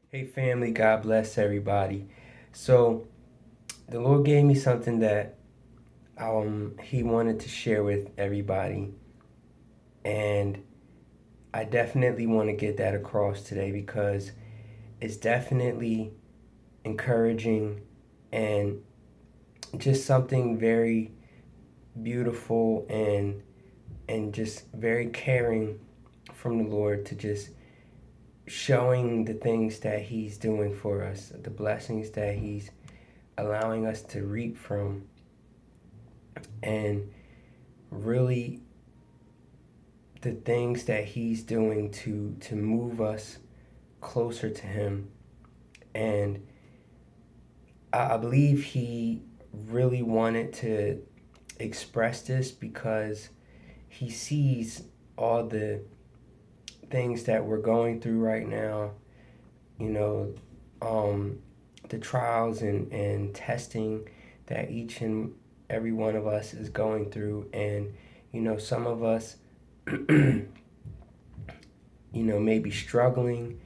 Hey family, God bless everybody. So the Lord gave me something that He wanted to share with everybody, and I definitely want to get that across today because it's definitely encouraging and just something very beautiful and just very caring from the Lord to just showing the things that He's doing for us, the blessings that He's allowing us to reap from, and really the things that he's doing to move us closer to him. And I believe he really wanted to express this because he sees all the things that we're going through right now, you know, um, the trials and testing that each and every one of us is going through. And, some of us, maybe struggling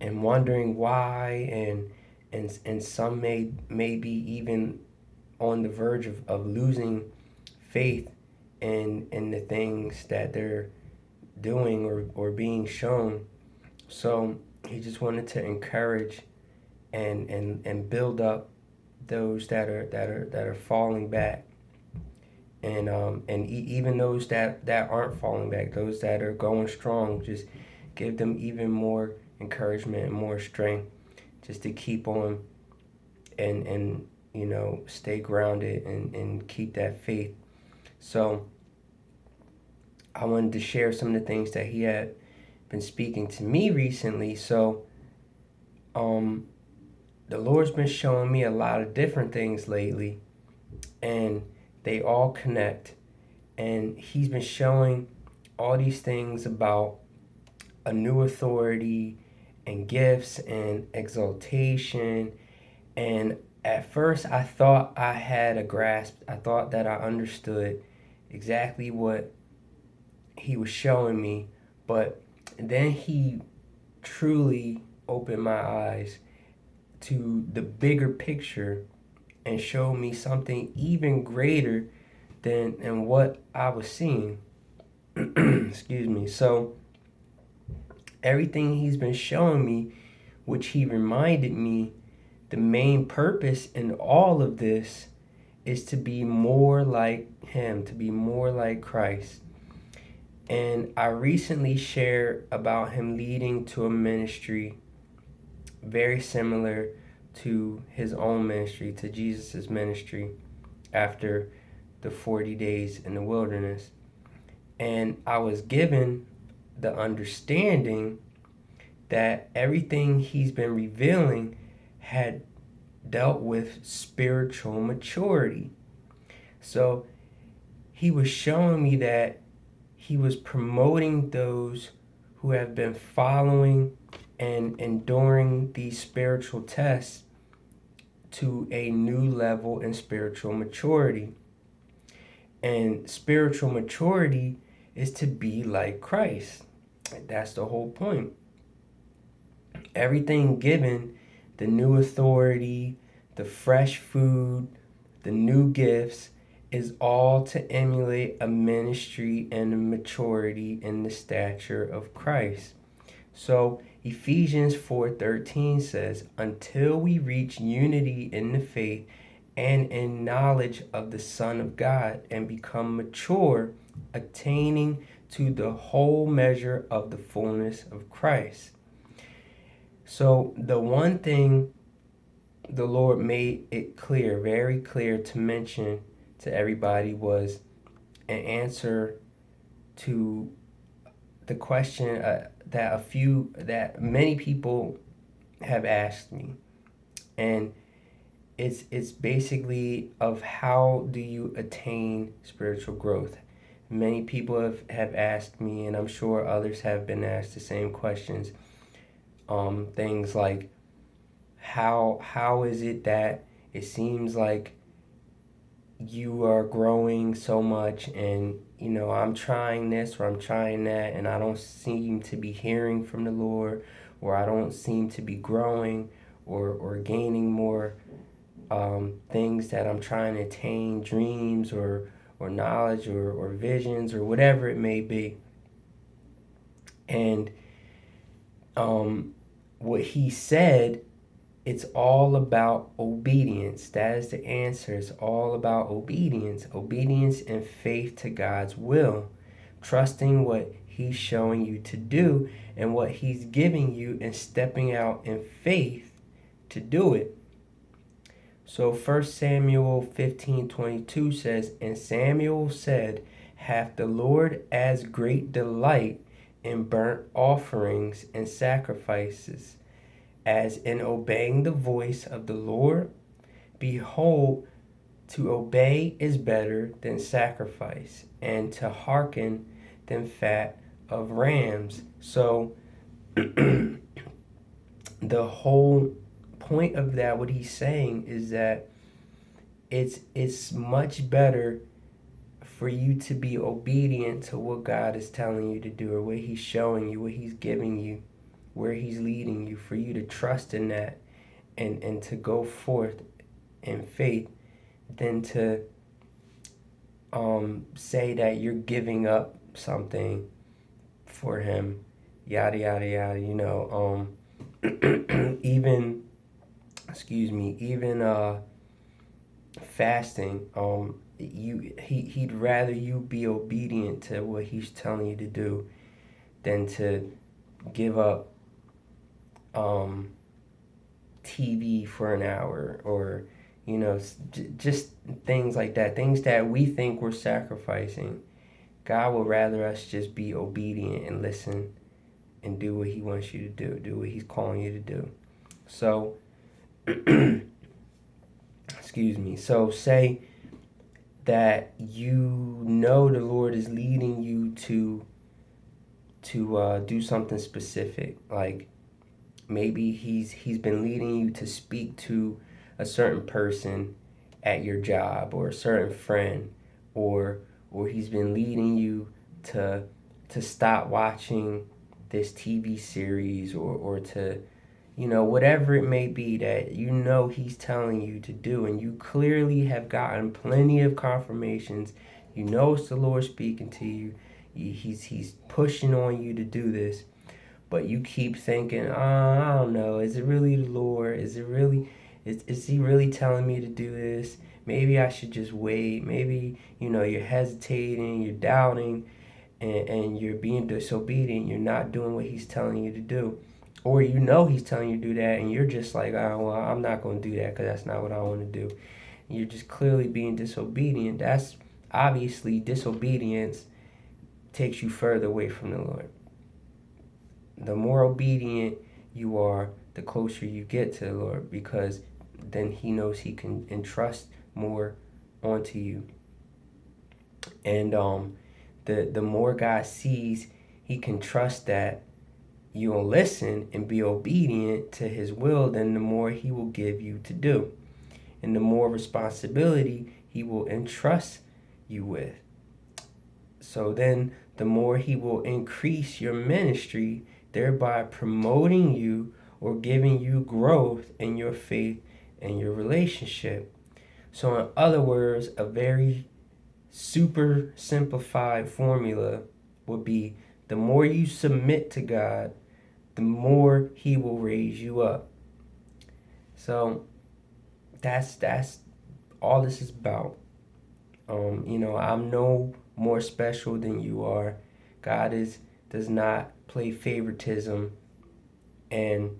and wondering why, and some maybe even on the verge of losing faith in the things that they're doing or being shown. So he just wanted to encourage and build up those that are falling back, and even those that aren't falling back, those that are going strong, just give them even more encouragement and more strength just to keep on and stay grounded and keep that faith. So I wanted to share some of the things that he had been speaking to me recently. So um the Lord's been showing me a lot of different things lately, and they all connect. And he's been showing all these things about a new authority and gifts and exaltation. And at first, I thought I had a grasp. I thought that I understood exactly what he was showing me. But then he truly opened my eyes to the bigger picture and showed me something even greater than what I was seeing. Excuse me. So, everything he's been showing me, which he reminded me, the main purpose in all of this is to be more like him, to be more like Christ. And I recently shared about him leading to a ministry very similar to his own ministry, to Jesus' ministry after the 40 days in the wilderness. And I was given the understanding that everything he's been revealing had dealt with spiritual maturity. So he was showing me that he was promoting those who have been following and enduring these spiritual tests to a new level in spiritual maturity. And spiritual maturity is to be like Christ. That's the whole point. Everything given, the new authority, the fresh food, the new gifts, is all to emulate a ministry and a maturity in the stature of Christ. So Ephesians 4:13 says, "Until we reach unity in the faith and in knowledge of the Son of God and become mature, attaining to the whole measure of the fullness of Christ." So the one thing the Lord made it clear, very clear to mention to everybody, was an answer to the question that many people have asked me, and it's basically of how do you attain spiritual growth. Many people have asked me, and I'm sure others have been asked the same questions. Things like how is it that it seems like you are growing so much, and I'm trying this or I'm trying that, and I don't seem to be hearing from the Lord, or I don't seem to be growing or gaining more things that I'm trying to attain, dreams or knowledge or visions or whatever it may be. And what he said, it's all about obedience. That is the answer. It's all about obedience. Obedience and faith to God's will. Trusting what he's showing you to do and what he's giving you and stepping out in faith to do it. So 1 Samuel 15:22 says, "And Samuel said, Hath the Lord as great delight in burnt offerings and sacrifices as in obeying the voice of the Lord? Behold, to obey is better than sacrifice, and to hearken than fat of rams." So the whole point of that, what he's saying is that it's much better for you to be obedient to what God is telling you to do, or what he's showing you, what he's giving you, where he's leading you, for you to trust in that and to go forth in faith, than to say that you're giving up something for him, yada yada yada, even fasting, he'd rather you be obedient to what he's telling you to do than to give up TV for an hour, or just things like that, things that we think we're sacrificing. God would rather us just be obedient and listen and do what he wants you to do what he's calling you to do. So so say that the Lord is leading you to do something specific. Like maybe he's been leading you to speak to a certain person at your job, or a certain friend, or he's been leading you to stop watching this TV series, or to whatever it may be that he's telling you to do, and you clearly have gotten plenty of confirmations. It's the Lord speaking to you. He's pushing on you to do this, but you keep thinking, I don't know, is it really the Lord? Is he really telling me to do this? Maybe I should just wait. Maybe you're hesitating, you're doubting, and you're being disobedient. You're not doing what he's telling you to do. Or he's telling you to do that, and you're just like, oh, well, I'm not going to do that because that's not what I want to do. And you're just clearly being disobedient. That's obviously disobedience takes you further away from the Lord. The more obedient you are, the closer you get to the Lord, because then he knows he can entrust more onto you. And the more God sees he can trust that you'll listen and be obedient to his will, then the more he will give you to do, and the more responsibility he will entrust you with. So then the more he will increase your ministry, thereby promoting you or giving you growth in your faith and your relationship. So in other words, a very super simplified formula would be, the more you submit to God, the more he will raise you up. So that's all this is about. I'm no more special than you are. God does not play favoritism, and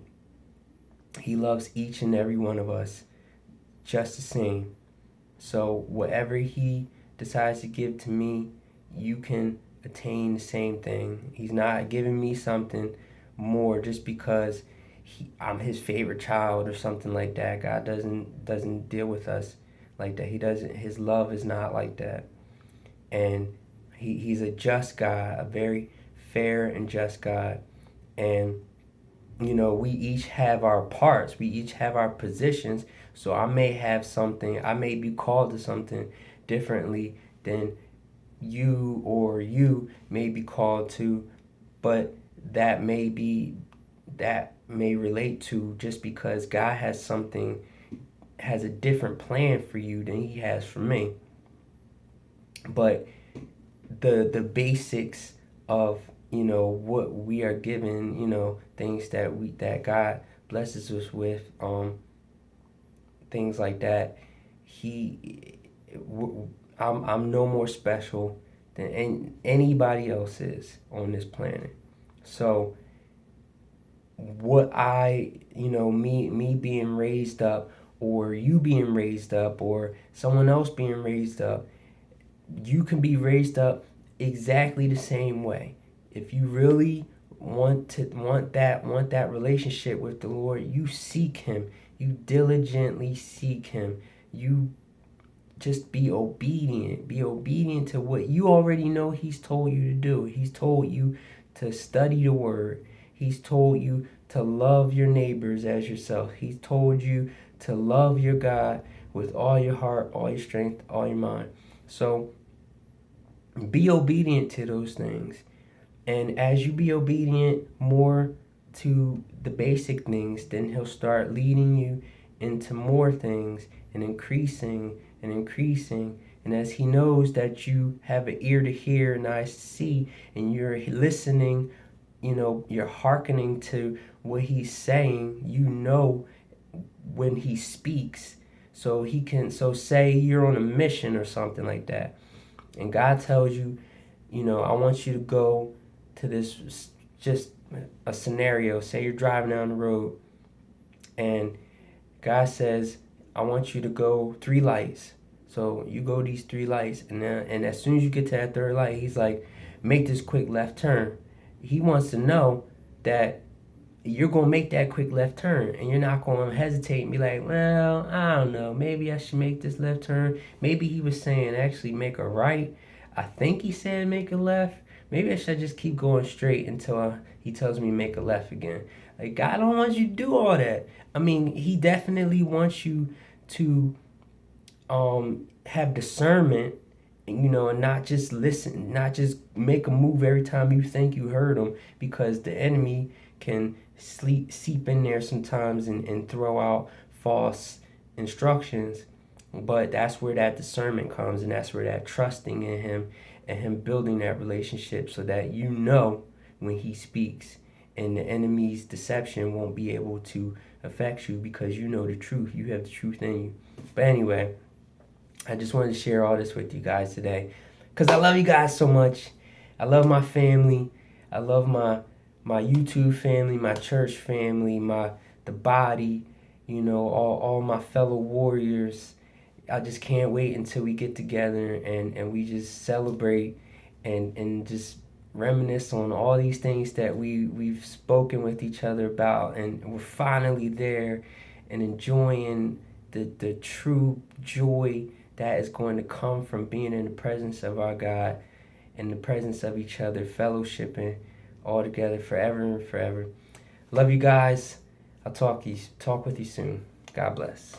he loves each and every one of us just the same. So whatever he decides to give to me, you can attain the same thing. He's not giving me something more just because I'm his favorite child or something like that. God doesn't deal with us like that. His love is not like that. And he's a just God, a very fair and just God. And we each have our parts, we each have our positions. So I may have something, I may be called to something differently than you, or you may be called to, but that may be that may relate to, just because God has a different plan for you than he has for me. But the basics of, what we are given, things that God blesses us with, things like that. He I'm no more special than anybody else is on this planet. So what me being raised up, or you being raised up, or someone else being raised up, you can be raised up exactly the same way. If you really want that relationship with the Lord, you seek him. You diligently seek him. You just be obedient. Be obedient to what you already know he's told you to do. He's told you to study the word. He's told you to love your neighbors as yourself. He's told you to love your God with all your heart, all your strength, all your mind. So be obedient to those things. And as you be obedient more to the basic things, then he'll start leading you into more things, and increasing and increasing. And as he knows that you have an ear to hear and eyes to see, and you're listening, you're hearkening to what he's saying, when he speaks. So say you're on a mission or something like that, and God tells you, I want you to go to this, just a scenario. Say you're driving down the road, and God says, I want you to go 3 lights. So you go these 3 lights, and as soon as you get to that third light, he's like, make this quick left turn. He wants to know that you're going to make that quick left turn, and you're not going to hesitate and be like, well, I don't know, maybe I should make this left turn. Maybe he was saying actually make a right. I think he said make a left. Maybe I should just keep going straight until he tells me make a left again. Like, God don't want you to do all that. I mean, he definitely wants you to have discernment, and not just listen, not just make a move every time you think you heard him, because the enemy can seep in there sometimes, and throw out false instructions. But that's where that discernment comes, and that's where that trusting in him and him building that relationship, so that when he speaks, and the enemy's deception won't be able to affect you, because you know the truth. You have the truth in you. But anyway, I just wanted to share all this with you guys today, because I love you guys so much. I love my family. I love my YouTube family, my church family, the body, all my fellow warriors. I just can't wait until we get together, and we just celebrate, and just reminisce on all these things that we've spoken with each other about, and we're finally there, and enjoying the true joy that is going to come from being in the presence of our God, in the presence of each other, fellowshipping all together forever and forever. Love you guys. I'll talk with you soon. God bless.